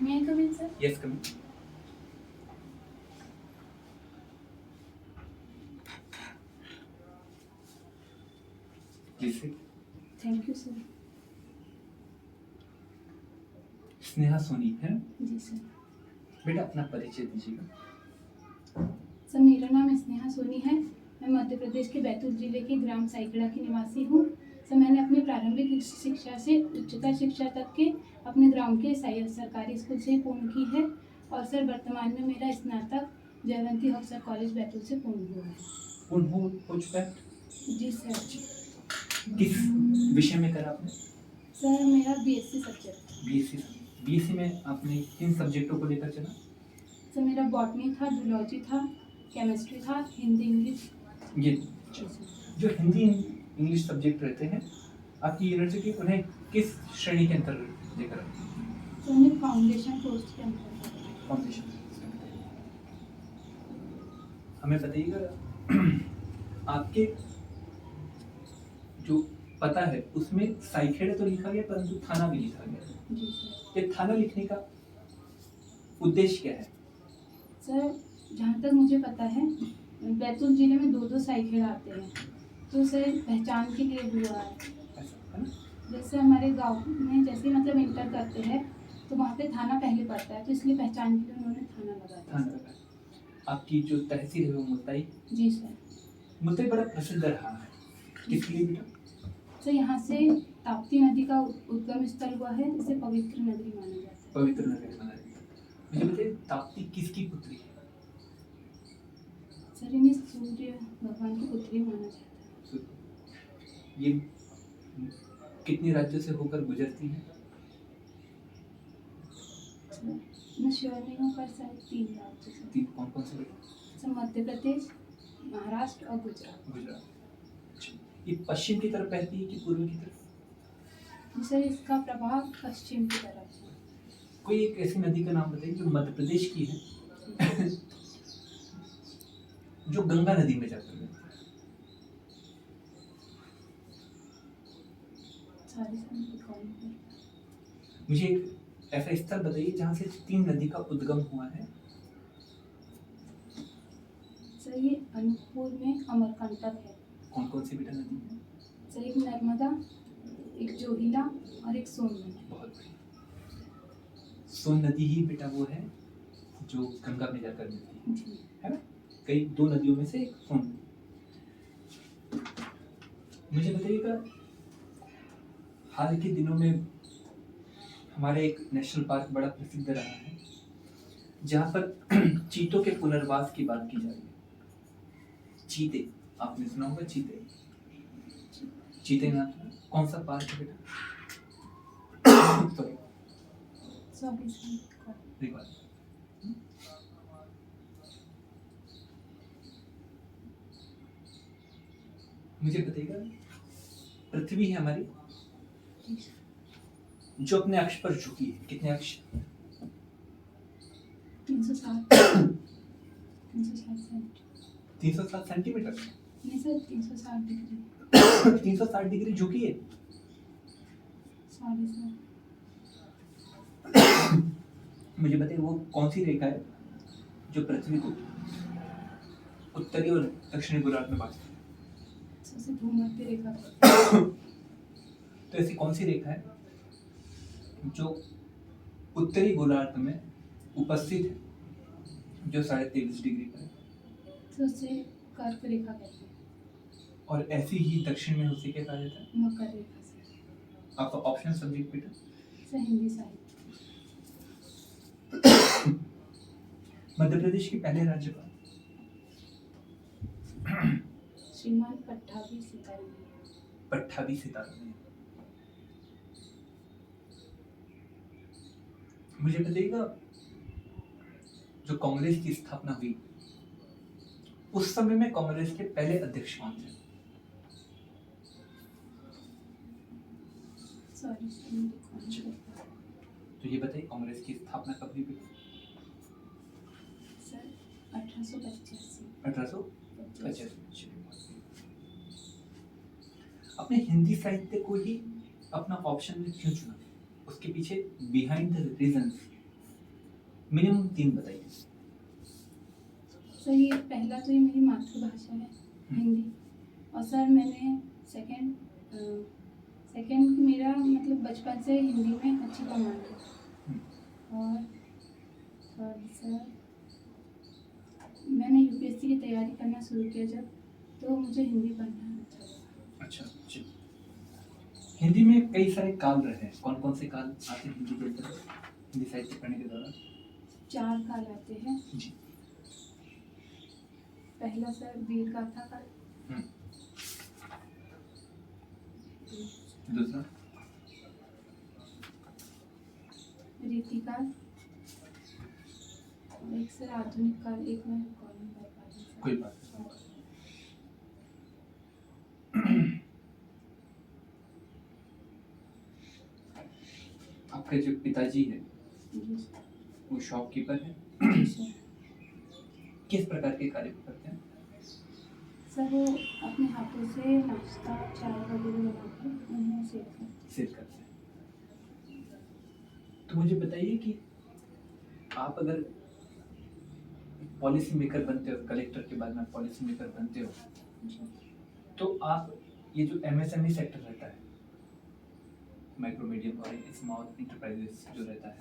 May I come in, sir? Yes, come in. Please sit. Thank you, sir. Sneha Soni है ना? जी sir. बेटा अपना परिचय दीजिएगा। सर मेरा नाम स्नेहा सोनी है। मैं मध्य प्रदेश के बैतूल जिले के ग्राम साइकड़ा की निवासी हूँ। सर मैंने अपनी प्रारंभिक शिक्षा से उच्चतर शिक्षा तक के अपने ग्राम के सरकारी स्कूल से पूर्ण की है और सर वर्तमान में मेरा स्नातक जयवंती हॉक्सर कॉलेज बैतूल से पूर्ण हुआ है। पूर्ण हो चुका है? जी सर। किस विषय में करा आपने? सर मेरा बीएससी सब्जेक्ट। बीएससी में आपने किन सब्जेक्टों को लेकर चला? सर मेरा बॉटनी था, जूलॉजी था, केमिस्ट्री था, हिंदी इंग्लिश। ये जो हिंदी इंग्लिश सब्जेक्ट रहते हैं आपकी यूनिवर्सिटी उन्हें किस श्रेणी के अंतर्गत लेकर आती है? सर मैं फाउंडेशन कोर्स के अंतर्गत। फाउंडेशन हमें बताइएगा आपके जो पता है उसमें साइखेड़ा तो लिखा गया परंतु थाना भी लिखा गया। जी सर। ये थाना लिखने का उद्देश्य क्या है? सर जहाँ तक मुझे पता है बैतूल जिले में दो साइखेड़ा आते हैं, तो सर पहचान के लिए हुआ है। ऐसा है ना? जैसे हमारे गांव में जैसे मतलब इंटर करते हैं तो वहाँ पे थाना पहले पड़ता है, तो इसलिए पहचान के लिए उन्होंने थाना लगाया। आपकी जो तहसील है वो मुल्ताई? जी सर। मुल्ताई बड़ा प्रसिद्ध रहा है, किस लिए बेटा? सर यहाँ से ताप्ती नदी का उद्गम स्थल हुआ है, इसे पवित्र नगरी माना जाता है। पवित्र नगरी माना जाता है। मुझे बताइए ताप्ती किसकी पुत्री है? सर इन्हें सूर्य भगवान की पुत्री माना जाता है। ये कितने राज्यों से होकर गुजरती है? मैं श्योर नहीं हूँ पर शायद 3 राज्यों से। 3 कौन से बेटा? सर मध्य प्रदेश, महाराष्ट्र और गुजरात। ये पश्चिम की तरफ बहती है कि पूर्व की तरफ? सर इसका प्रभाव पश्चिम की तरफ है। कोई एक ऐसी नदी का नाम बताइए जो मध्य प्रदेश की है जो गंगा नदी में जाती है। मुझे एक ऐसा स्थल बताइए जहाँ से 3 नदी का उद्गम हुआ है। सर ये अनूपपुर में अमरकंटक है। कौन कौन सी बेटा नदी है? सर एक नर्मदा, एक जोहिला और एक सोन नदी। बहुत बढ़िया। सोन नदी ही बेटा वो है जो गंगा में जाकर मिलती है ना? कई 2 नदियों में से एक सोन। मुझे बताइएगा हाल के दिनों में हमारे एक नेशनल पार्क बड़ा प्रसिद्ध रहा है जहाँ पर चीतों के पुनर्वास की बात की जा रही है। चीते, आपने सुना होगा चीते? चीते ना कौन सा पार्क है बेटा? सॉरी मुझे बताइएगा पृथ्वी है हमारी जो अपने अक्ष पर झुकी है, कितने अक्ष? 360 सेंटीमीटर। नहीं सर 360 डिग्री। 360 डिग्री झुकी है। Sorry sir. मुझे बताइए वो कौन सी रेखा है जो पृथ्वी को उत्तरी और दक्षिणी गोलार्ध में बांटती है? सबसे भूमध्य रेखा। तो ऐसी कौन सी रेखा है जो उत्तरी गोलार्ध में उपस्थित है जो 23.5 डिग्री पर है? तो उसे कर्क रेखा कहते हैं। और ऐसी ही दक्षिण में उसे क्या कहा जाता है? मकर रेखा से। आपका ऑप्शन सब्जेक्ट बेटा? सर हिंदी साहित्य। मध्य प्रदेश के पहले राज्यपाल? श्रीमान पट्टाभी सितारमैया। पट्टाभी सितारमैया। मुझे बताइएगा जो कांग्रेस की स्थापना हुई उस समय में कांग्रेस के पहले अध्यक्ष कौन थे? तो ये बताइए कांग्रेस की स्थापना कब हुई? सर 1885। 1885। अपने हिंदी साहित्य को ही अपना ऑप्शन में क्यों चुना? उसके पीछे बिहाइंड द रीजंस मिनिमम 3 बताइए। सर ये पहला तो ये मेरी मातृभाषा है हिंदी, और सर मैंने सेकंड सेकंड मेरा मतलब बचपन से हिंदी में अच्छी कमांड है। और थर्ड सर मैंने यूपीएससी की तैयारी करना शुरू किया जब, तो मुझे हिंदी पढ़ना अच्छा लगा। अच्छा, हिंदी में कई सारे काल रहे हैं, कौन कौन से काल आते हैं हिंदी के अंदर, हिंदी साहित्य पढ़ने के दौरान? 4 काल आते हैं जी। पहला सर वीर गाथा काल, दूसरा रीति काल, और एक सर आधुनिक काल। एक मैं कॉल नहीं कर पा रही सर। कोई बात नहीं। आपके जो पिताजी है जी सर। वो शॉपकीपर है, जी सर। किस प्रकार के कार्य करते हैं? सर वो अपने हाथों से नाश्ता चाय वगैरह बनाकर उन्हें सेल करते हैं। तो मुझे बताइए कि आप अगर पॉलिसी मेकर बनते हो, कलेक्टर के बाद में पॉलिसी मेकर बनते हो, तो आप ये जो एमएसएमई सेक्टर रहता है, माइक्रो मीडियम और स्मॉल इंटरप्राइजेस जो रहता है,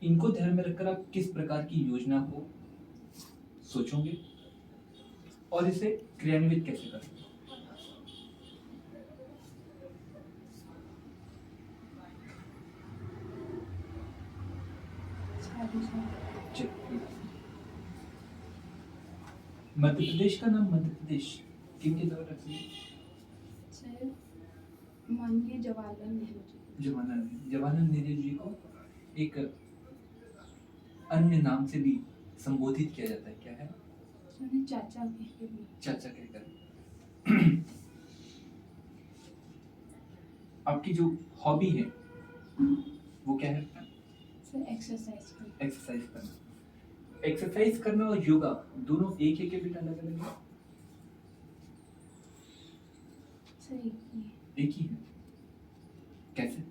इनको ध्यान में रखकर आप किस प्रकार की योजना को सोचोगे और इसे क्रियान्वित कैसे करोगे? मध्य प्रदेश का नाम मध्य प्रदेश किन के द्वारा रखा गया? सर माननीय जवाहरलाल नेहरू जी। जवाहरलाल नेहरू जी को एक अन्य नाम से भी संबोधित किया जाता है, क्या है? चाचा कहकर। चाचा कहकर। आपकी जो हॉबी है वो क्या है? सर एक्सरसाइज करना। एक्सरसाइज करना और योगा दोनों एक ही के बेटा अलग अलग है? सर एक ही है। कैसे?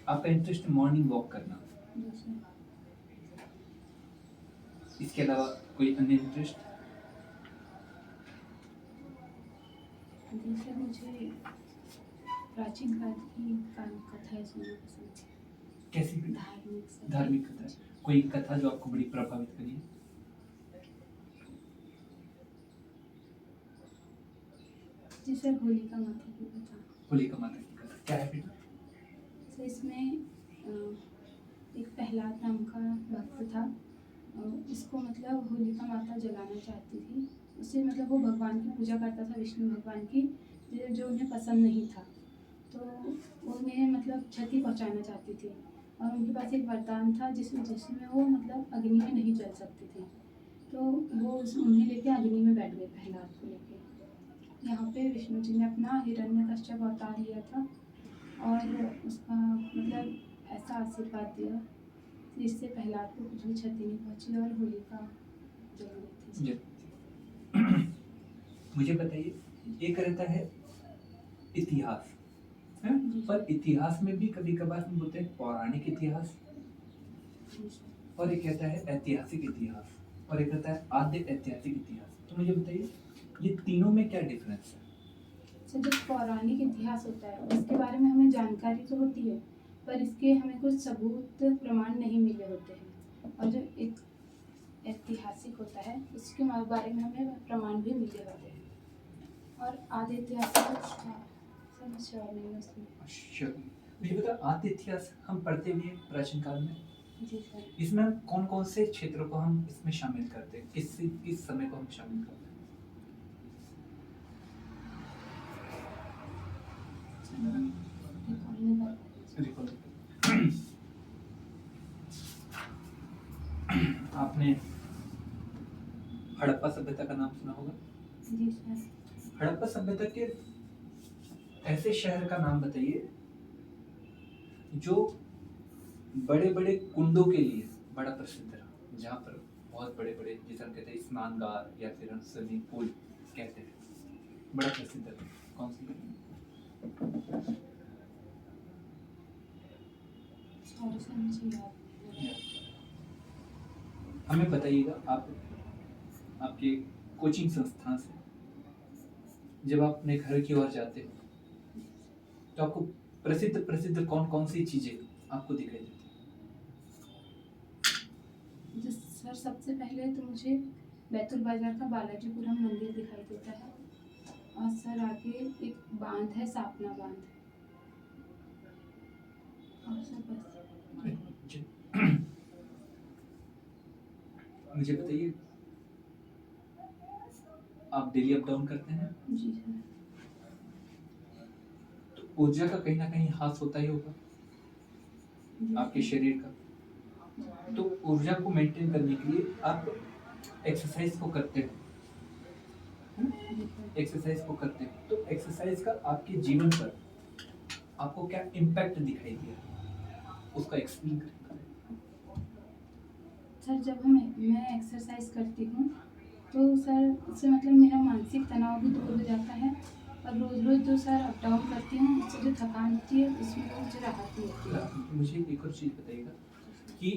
आपका इंटरेस्ट मॉर्निंग वॉक करना, इसके अलावा कोई अन्य इंटरेस्ट? सर मुझे प्राचीन काल की कथाएं सुनना पसंद है। कैसी? धार्मिक कथा। कोई कथा जो आपको बड़ी प्रभावित करी है? जी सर होलिका माता की कथा। होलिका माता की कथा क्या है बेटा? सर इसमें एक प्रहलाद नाम का भक्त था, उसको मतलब होलिका माता जलाना चाहती थी। उससे मतलब वो भगवान की पूजा करता था, विष्णु भगवान की, जो उन्हें पसंद नहीं था, तो उन्हें मतलब क्षति पहुंचाना चाहती थी। और उनके पास एक वरदान था जिसमें वो मतलब अग्नि में नहीं जल सकती थी, तो वो उन्हें लेके अग्नि में बैठ गए प्रहलाद को लेके। यहाँ पे विष्णु जी ने अपना हिरण्यकश्यप अवतार लिया था और उसका मतलब ऐसा आशीर्वाद दिया जिससे प्रहलाद को कुछ भी क्षति नहीं पहुंची और होलिका जल गई थी। मुझे बताइए, एक रहता है इतिहास है, पर इतिहास में भी कभी कभार हम बोलते हैं पौराणिक इतिहास, और एक कहता है ऐतिहासिक इतिहास, और एक कहता है आद्य ऐतिहासिक इतिहास। तो मुझे बताइए ये तीनों में क्या डिफरेंस है? जो पौराणिक इतिहास होता है उसके बारे में हमें जानकारी तो होती है, पर इसके हमें कुछ सबूत प्रमाण नहीं मिले होते हैं। और जो एक ऐतिहासिक होता है उसके बारे में हमें प्रमाण भी मिले होते हैं। और आदि ऐतिहासिक मुझे बता, आद्य इतिहास हम पढ़ते भी हैं प्राचीन काल में। जी सर। इसमें हम कौन कौन से क्षेत्रों को हम इसमें शामिल करते हैं, किस समय को हम शामिल करते हैं? आपने हड़प्पा सभ्यता का नाम सुना होगा? जी सर। हड़प्पा सभ्यता के ऐसे शहर का नाम बताइए जो बड़े बड़े कुंडों के लिए बड़ा प्रसिद्ध रहा, जहाँ पर बहुत बड़े बड़े, जिसे हम कहते हैं स्नानगार या फिर हम स्विमिंग पूल कहते हैं, बड़ा प्रसिद्ध है, कौन सी? सॉरी सर, मुझे याद नहीं है। हमें बताइएगा, आप आपके कोचिंग संस्थान से जब आप अपने घर की ओर जाते हो तो आपको प्रसिद्ध प्रसिद्ध कौन कौन सी चीजें आपको दिखाई देती सर सबसे पहले तो मुझे बैतूल बाजार का बालाजीपुरम मंदिर दिखाई देता है, और सर आगे एक बांध है, सापना बांध, और सर बस। है? जी। मुझे बताइए, आप डेली अप डाउन करते हैं जी सर। तो ऊर्जा का कहीं ना कहीं हास होता ही होगा जी आपके सर। शरीर का। तो ऊर्जा को मेंटेन करने के लिए आप एक्सरसाइज को करते हो, है ना? जी सर। एक्सरसाइज को करते हो तो एक्सरसाइज का आपके जीवन पर आपको क्या इम्पैक्ट दिखाई दिया, उसका एक्सप्लेन करें। सर जब मैं एक्सरसाइज करती हूँ तो सर उससे मतलब मेरा मानसिक तनाव भी दूर हो जाता है, और रोज़ रोज़ जो सर अप डाउन करती हूँ उससे जो थकान होती है उसमें मुझे राहत मिलती है। मुझे एक और चीज़ बताइएगा कि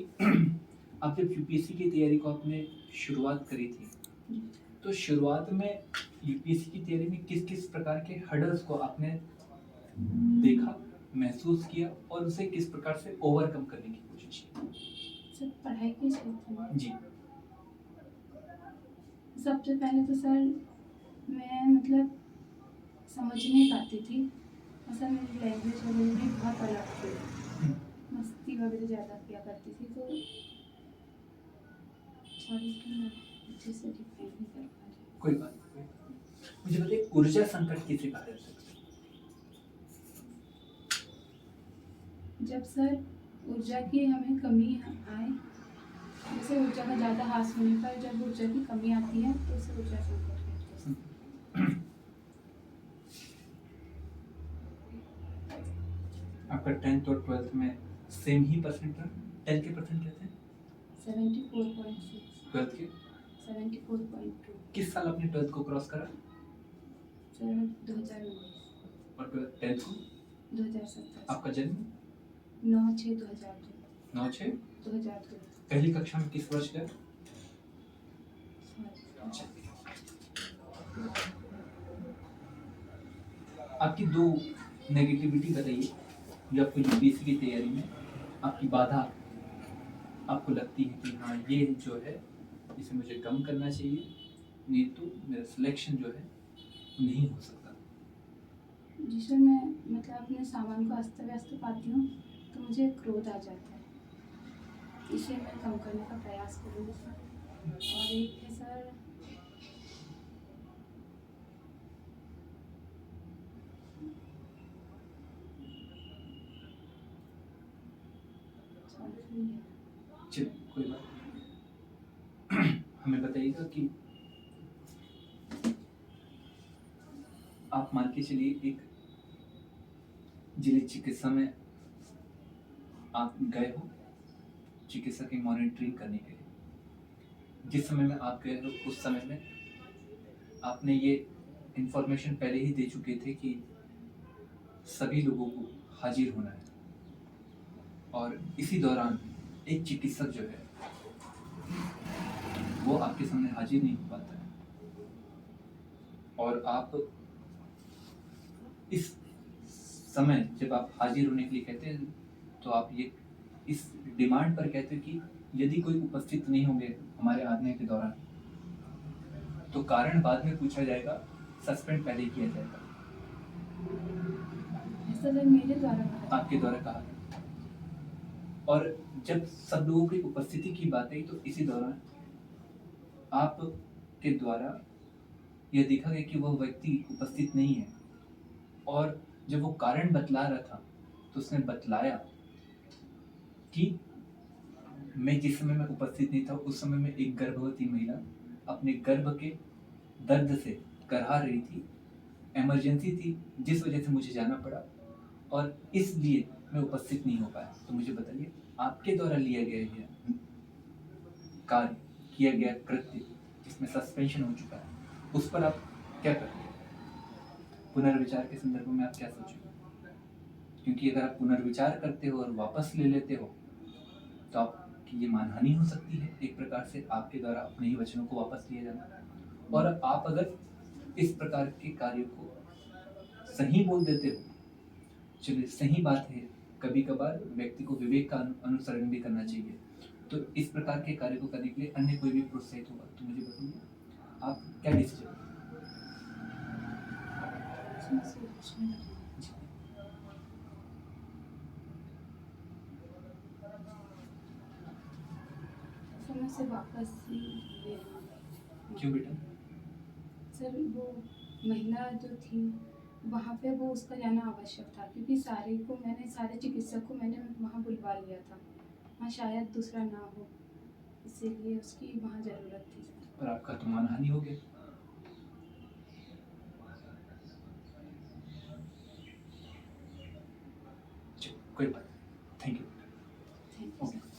आप जब यूपीएससी की तैयारी को आपने शुरुआत करी थी तो शुरुआत में यूपीएससी की तैयारी में किस किस प्रकार के हर्डल्स को आपने देखा, महसूस किया और उसे किस प्रकार से ओवरकम करने की कोशिश की? सर पढ़ाई के क्षेत्र में जी। सबसे पहले तो सर मैं मतलब समझ नहीं पाती थी, और सर मेरी लैंग्वेज वगैरह भी बहुत अलग थी, मस्ती वगैरह ज़्यादा किया करती थी, तो सॉरी सर मैं अच्छे से डिफाइन नहीं कर पा रही। कोई बात नहीं। मुझे बताइए, ऊर्जा संकट किसे कहा जाता है? जब सर ऊर्जा की हमें कमी आए, जैसे ऊर्जा का ज़्यादा हास होने पर जब ऊर्जा की कमी आती है तो उसे ऊर्जा संकट कहते हैं। आपका 10th और 12th में सेम ही परसेंट था? 10 के परसेंट क्या थे? 74.6। 12th के? 74.2। किस साल आपने 12th को क्रॉस करा सर 2019। और 10th को? 2017। आपका जन्म? 9/6/2002। 9/6/2002। 2002। पहली कक्षा में किस वर्ष गए? अच्छा। आपकी दो नेगेटिविटी बताइए जो आपको यूपीएससी की तैयारी में आपकी बाधा आपको लगती है कि हाँ ये जो है इसे मुझे कम करना चाहिए, नहीं तो मेरा सिलेक्शन जो है नहीं हो सकता। जी सर, मैं मतलब अपने सामान को अस्त व्यस्त पाती हूँ तो मुझे क्रोध आ जाता है, इसे मैं कम करने का प्रयास करूँगी सर। और एक है सर, चलिए कोई बात नहीं। हमें बताइएगा कि आप मान के चलिए एक जिले चिकित्सा में आप गए हो चिकित्सा की मॉनिटरिंग करने के लिए। जिस समय में आप गए हो उस समय में आपने ये इंफॉर्मेशन पहले ही दे चुके थे कि सभी लोगों को हाजिर होना है, और इसी दौरान एक चिकित्सक जो है वो आपके सामने हाजिर नहीं हो पाता है, और आप इस समय जब आप हाजिर होने के लिए कहते हैं तो आप ये इस डिमांड पर कहते हैं कि यदि कोई उपस्थित नहीं होंगे हमारे आने के दौरान तो कारण बाद में पूछा जाएगा, सस्पेंड पहले किया जाएगा। ऐसा सर मेरे द्वारा कहा आपके द्वारा कहा गया। और जब सब लोगों की उपस्थिति की बात आई तो इसी दौरान आप के द्वारा यह देखा गया कि वह व्यक्ति उपस्थित नहीं है, और जब वो कारण बतला रहा था तो उसने बतलाया कि मैं जिस समय में उपस्थित नहीं था उस समय में एक गर्भवती महिला अपने गर्भ के दर्द से करहा रही थी, इमरजेंसी थी जिस वजह से मुझे जाना पड़ा और इसलिए मैं उपस्थित नहीं हो पाया। तो मुझे बताइए, आपके द्वारा लिया गया यह कार्य किया गया कृत्य जिसमें सस्पेंशन हो चुका है, उस पर आप क्या करते हैं? पुनर्विचार के संदर्भ में आप क्या सोचेंगे? क्योंकि अगर आप पुनर्विचार करते हो और वापस ले लेते हो तो आपकी ये मानहानि हो सकती है, एक प्रकार से आपके द्वारा अपने ही वचनों को वापस लिया जाना। और आप अगर इस प्रकार के कार्य को सही बोल देते हो, चलिए सही बात है, कभी कभार व्यक्ति को विवेक का अनुसरण भी करना चाहिए, तो इस प्रकार के कार्य को करने के लिए अन्य कोई भी प्रोत्साहित होगा तो मुझे बताइए आप क्या डिसीजन? इसमें सोचने लगूंगी। समय से वापस ही ले आना। क्यों बेटा? सर वो महिला जो थी वहाँ पे वो उसका जाना आवश्यक था, क्योंकि सारे चिकित्सक को मैंने वहाँ बुलवा लिया था, वहाँ शायद दूसरा ना हो, इसीलिए उसकी वहाँ ज़रूरत थी सर। पर आपका तो मानहानि हो गया। चलो, कोई बात नहीं, thank you. Thank you sir.